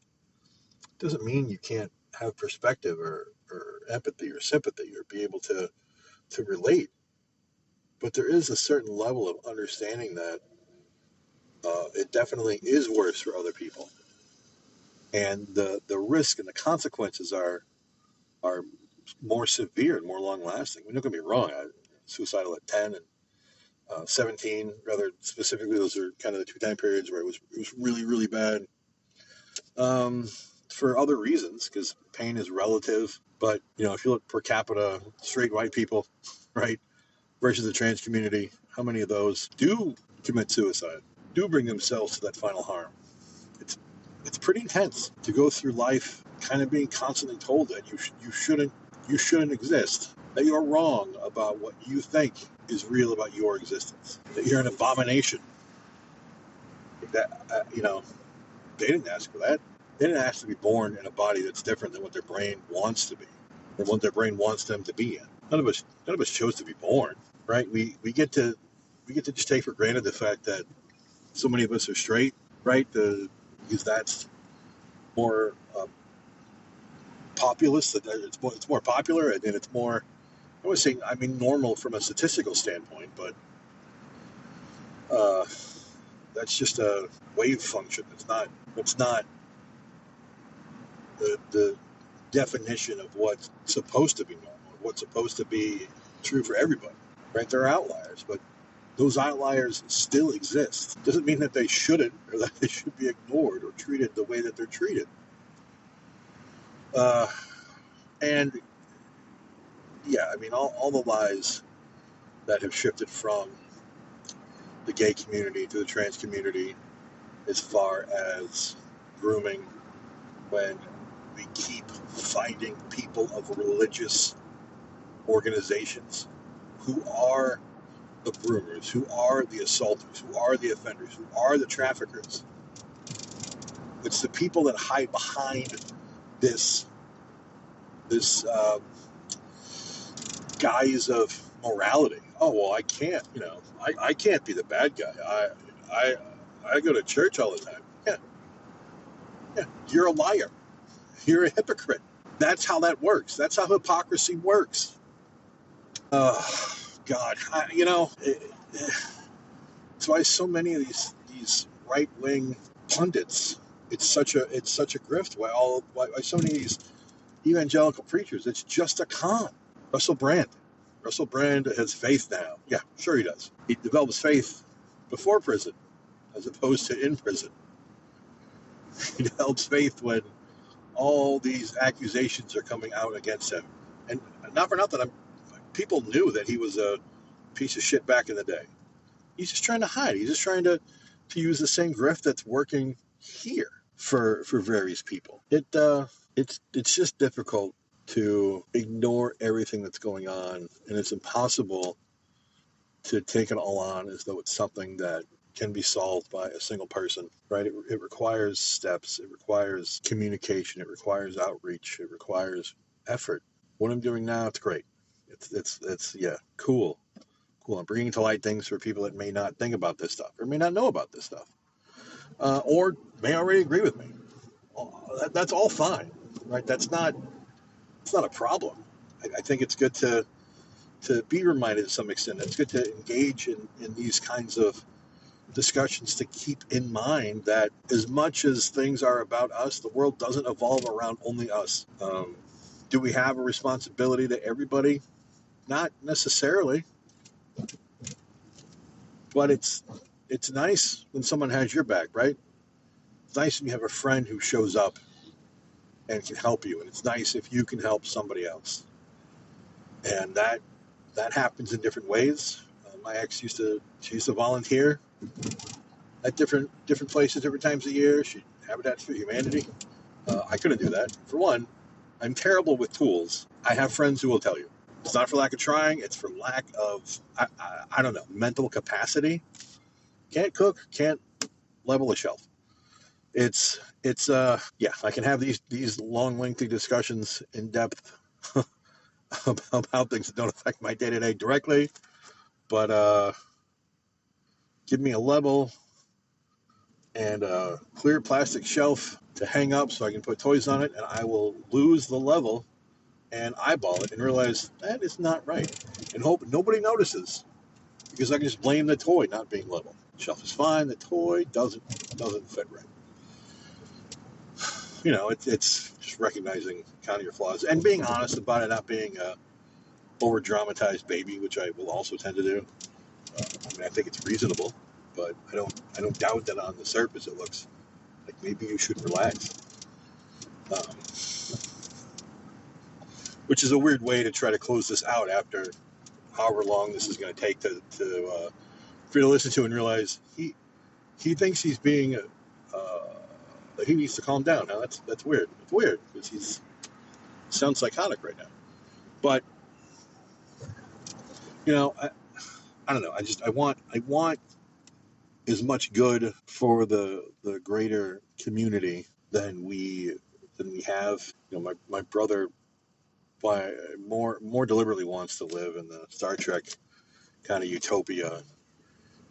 It doesn't mean you can't have perspective or empathy or sympathy or be able to relate. But there is a certain level of understanding that it definitely is worse for other people. And the risk and the consequences are more severe and more long-lasting. Don't get me wrong, suicidal at 10 and 17, rather specifically, those are kind of the two time periods where it was really, really bad. For other reasons, because pain is relative. But, if you look per capita, straight white people, right, versus the trans community, how many of those do commit suicide, do bring themselves to that final harm? It's pretty intense to go through life kind of being constantly told that you shouldn't exist, that you're wrong about what you think is real about your existence, that you're an abomination. That they didn't ask for that. They didn't ask to be born in a body that's different than what their brain wants to be, or what their brain wants them to be in. None of us chose to be born, right? We get to just take for granted the fact that so many of us are straight, right? Because that's more populous. It's more popular, and it's more. I was saying, I mean, normal from a statistical standpoint, but uh, that's just a wave function. It's not. It's not the definition of what's supposed to be normal, what's supposed to be true for everybody. Right? There are outliers, but those outliers still exist. Doesn't mean that they shouldn't or that they should be ignored or treated the way that they're treated. Uh, and yeah, I mean, all the lies that have shifted from the gay community to the trans community, as far as grooming, when we keep finding people of religious organizations who are the groomers, who are the assaulters, who are the offenders, who are the traffickers. It's the people that hide behind this guise of morality. Oh well, I can't. I can't be the bad guy. I I go to church all the time. Yeah, yeah. You're a liar. You're a hypocrite. That's how that works. That's how hypocrisy works. God, it's why so many of these right wing pundits. It's such a grift. Why so many of these evangelical preachers? It's just a con. Russell Brand. Russell Brand has faith now. Yeah, sure he does. He develops faith before prison, as opposed to in prison. He develops faith when all these accusations are coming out against him. And not for nothing, people knew that he was a piece of shit back in the day. He's just trying to hide. He's just trying to use the same grift that's working here for various people. It's just difficult to ignore everything that's going on, and it's impossible to take it all on as though it's something that can be solved by a single person, right? It requires steps, it requires communication, it requires outreach, it requires effort. What I'm doing now, it's great. It's yeah, cool. I'm bringing to light things for people that may not think about this stuff or may not know about this stuff, or may already agree with me. That's all fine, right? It's not a problem. I think it's good to be reminded to some extent. It's good to engage in these kinds of discussions, to keep in mind that as much as things are about us, the world doesn't evolve around only us. Do we have a responsibility to everybody? Not necessarily, but it's nice when someone has your back, right? It's nice when you have a friend who shows up and can help you, and it's nice if you can help somebody else. And that happens in different ways. My ex used to volunteer at different places, different times of year. She Habitat for Humanity. I couldn't do that. For one, I'm terrible with tools. I have friends who will tell you. It's not for lack of trying. It's for lack of, I don't know, mental capacity. Can't cook. Can't level a shelf. Yeah, I can have these long, lengthy discussions in depth about things that don't affect my day-to-day directly. But give me a level and a clear plastic shelf to hang up so I can put toys on it, and I will lose the level and eyeball it and realize that is not right, and hope nobody notices, because I can just blame the toy not being level. The shelf is fine, the toy doesn't fit right. It's just recognizing kind of your flaws and being honest about it, not being a over dramatized baby, which I will also tend to do. I think it's reasonable, but I don't doubt that on the surface it looks like maybe you should relax. Which is a weird way to try to close this out after however long this is going to take for you to listen to and realize he thinks he's being he needs to calm down. Now that's weird. It's weird because he sounds psychotic right now. But I don't know. I want as much good for the greater community than we have. My brother more deliberately wants to live in the Star Trek kind of utopia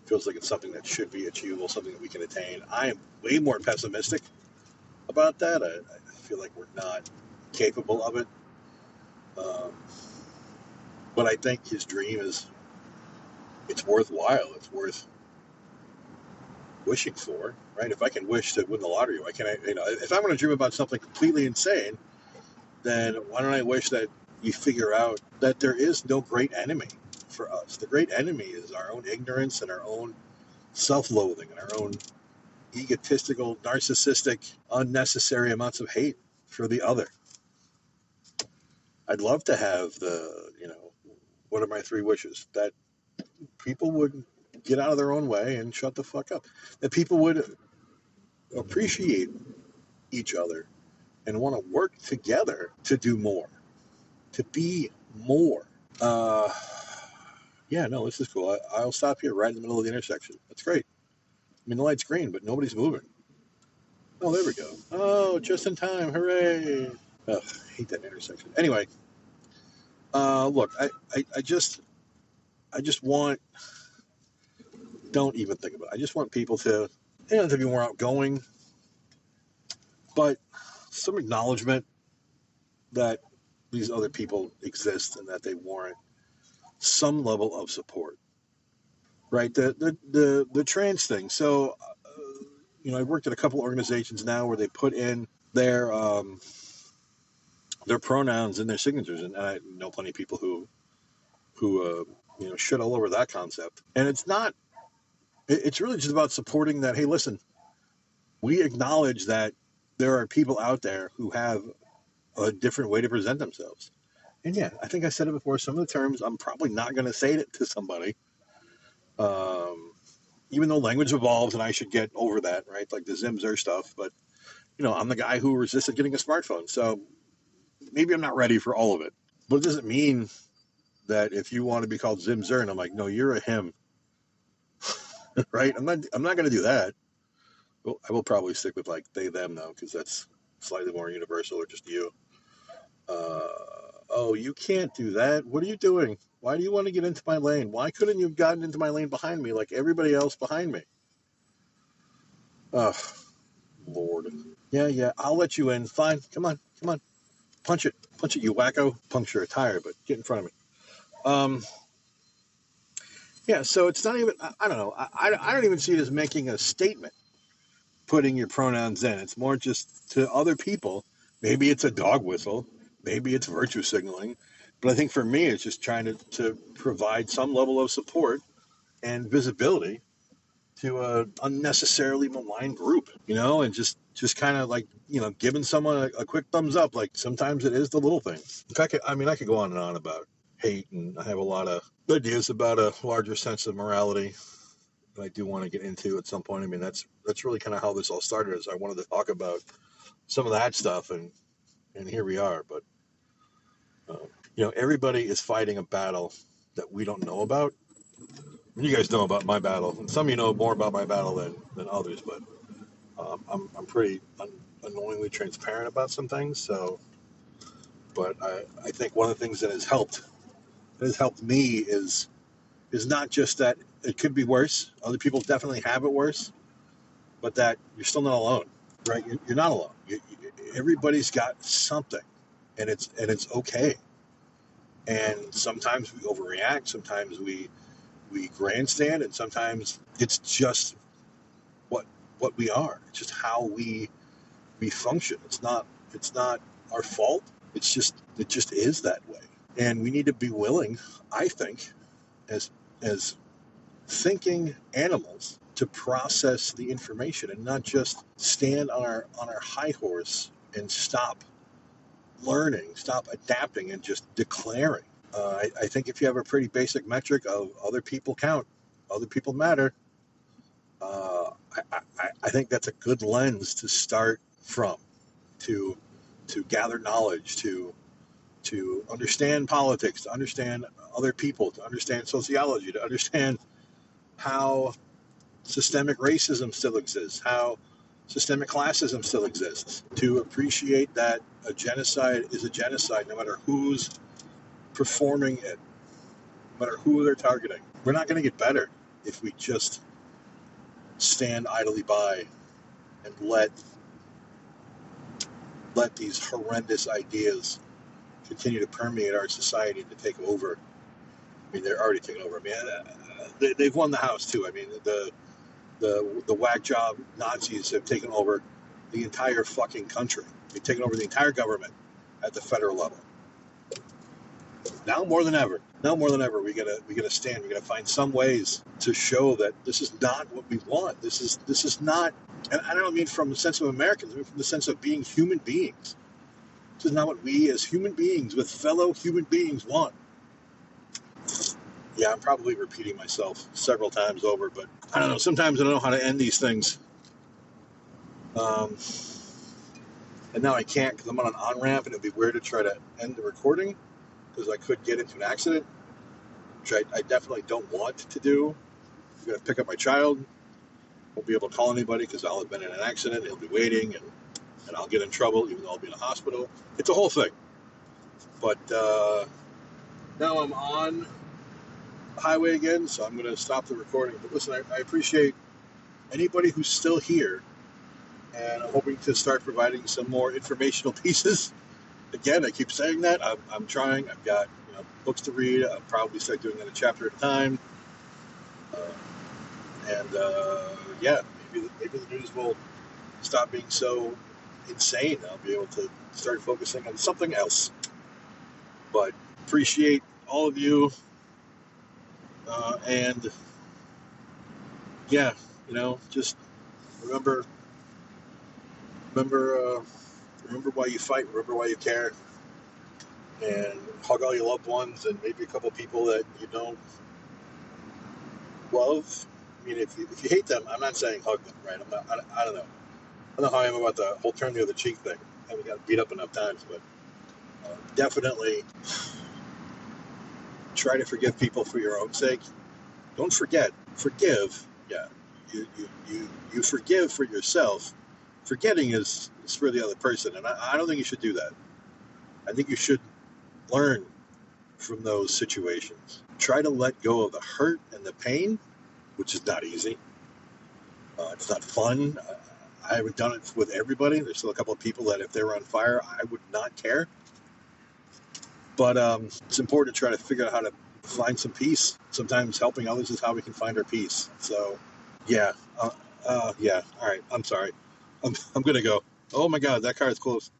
Feels like it's something that should be achievable, something that we can attain. I am way more pessimistic about that. I feel like we're not capable of it. Um, but I think his dream it's worthwhile. It's worth wishing for, right? If I can wish to win the lottery, why can't I, if I'm going to dream about something completely insane, then why don't I wish that you figure out that there is no great enemy for us? The great enemy is our own ignorance and our own self-loathing and our own egotistical, narcissistic, unnecessary amounts of hate for the other. I'd love to have what are my three wishes? That people would get out of their own way and shut the fuck up. That people would appreciate each other and want to work together to do more, to be more. Yeah, no, this is cool. I'll stop here right in the middle of the intersection. That's great. I mean, the light's green, but nobody's moving. Oh, there we go. Oh, just in time. Hooray. Ugh, I hate that intersection. Anyway, look, I just want, don't even think about it. I just want people to be more outgoing, but some acknowledgement that these other people exist and that they warrant some level of support, right? The trans thing. So, I've worked at a couple organizations now where they put in their pronouns in their signatures, and I know plenty of people who shit all over that concept. And it's really just about supporting that. Hey, listen, we acknowledge that there are people out there who have a different way to present themselves. And yeah, I think I said it before. Some of the terms I'm probably not going to say it to somebody, even though language evolves and I should get over that, right? Like the Zim Zer stuff. But I'm the guy who resisted getting a smartphone, so maybe I'm not ready for all of it. But it doesn't mean that if you want to be called Zim Zer, and I'm like, no, you're a him, right? I'm not going to do that. Well, I will probably stick with like they them though, because that's slightly more universal, or just you. Oh, you can't do that. What are you doing? Why do you want to get into my lane? Why couldn't you have gotten into my lane behind me like everybody else behind me? Oh, Lord. Yeah, I'll let you in. Fine. Come on. Punch it, you wacko. Puncture a tire, but get in front of me. Yeah, so it's not even, I don't know. I don't even see it as making a statement, putting your pronouns in. It's more just to other people. Maybe it's a dog whistle. Maybe it's virtue signaling. But I think for me, it's just trying to provide some level of support and visibility to a unnecessarily maligned group, and just kind of like, giving someone a quick thumbs up. Like sometimes it is the little things. In fact, I could go on and on about hate, and I have a lot of ideas about a larger sense of morality that I do want to get into at some point. I mean, that's really kind of how this all started, is I wanted to talk about some of that stuff, and here we are. But everybody is fighting a battle that we don't know about. You guys know about my battle, and some of you know more about my battle than others, but I'm pretty annoyingly transparent about some things. So, but I think one of the things that has helped me is not just that it could be worse. Other people definitely have it worse, but that you're still not alone, right? You're not alone. Everybody's got something, and it's okay. And sometimes we overreact. Sometimes we grandstand, and sometimes it's just what we are. It's just how we function. It's not our fault. It just is that way. And we need to be willing, I think, as thinking animals, to process the information and not just stand on our high horse and stop learning, stop adapting, and just declaring. I think if you have a pretty basic metric of other people count, other people matter, I think that's a good lens to start from, to gather knowledge, to understand politics, to understand other people, to understand sociology, to understand how systemic racism still exists, how systemic classism still exists, to appreciate that a genocide is a genocide no matter who's performing it, no matter who they're targeting. We're not going to get better if we just stand idly by and let these horrendous ideas continue to permeate our society and to take over. I mean, they're already taking over. I mean, they've won the House too. I mean, the whack job Nazis have taken over the entire fucking country. They've taken over the entire government at the federal level. Now more than ever, we gotta stand. We gotta find some ways to show that this is not what we want. This is not, and I don't mean from the sense of Americans. I mean from the sense of being human beings. This is not what we as human beings with fellow human beings want. Yeah, I'm probably repeating myself several times over, but I don't know. Sometimes I don't know how to end these things. And now I can't because I'm on an on-ramp, and it'd be weird to try to end the recording because I could get into an accident, which I definitely don't want to do. I'm going to pick up my child. Won't be able to call anybody because I'll have been in an accident. He'll be waiting, and I'll get in trouble even though I'll be in a hospital. It's a whole thing. But now I'm on the highway again, so I'm going to stop the recording. But listen, I appreciate anybody who's still here, and I'm hoping to start providing some more informational pieces. Again, I keep saying that. I'm trying. I've got books to read. I'll probably start doing it a chapter at a time. Yeah, maybe the news will stop being so insane. I'll be able to start focusing on something else. But appreciate all of you. And yeah, just remember why you fight. Remember why you care. And hug all your loved ones and maybe a couple of people that you don't love. I mean, if you hate them, I'm not saying hug them, right? I don't know. I don't know how I am about the whole turn the other cheek thing. I haven't got beat up enough times, but definitely try to forgive people for your own sake. Don't forget. Forgive. Yeah. You forgive for yourself. Forgetting is for the other person, and I don't think you should do that. I think you should learn from those situations. Try to let go of the hurt and the pain, which is not easy. It's not fun. I haven't done it with everybody. There's still a couple of people that if they were on fire, I would not care. But it's important to try to figure out how to find some peace. Sometimes helping others is how we can find our peace. So, yeah. Yeah. All right. I'm sorry. I'm going to go. Oh, my God. That car is close.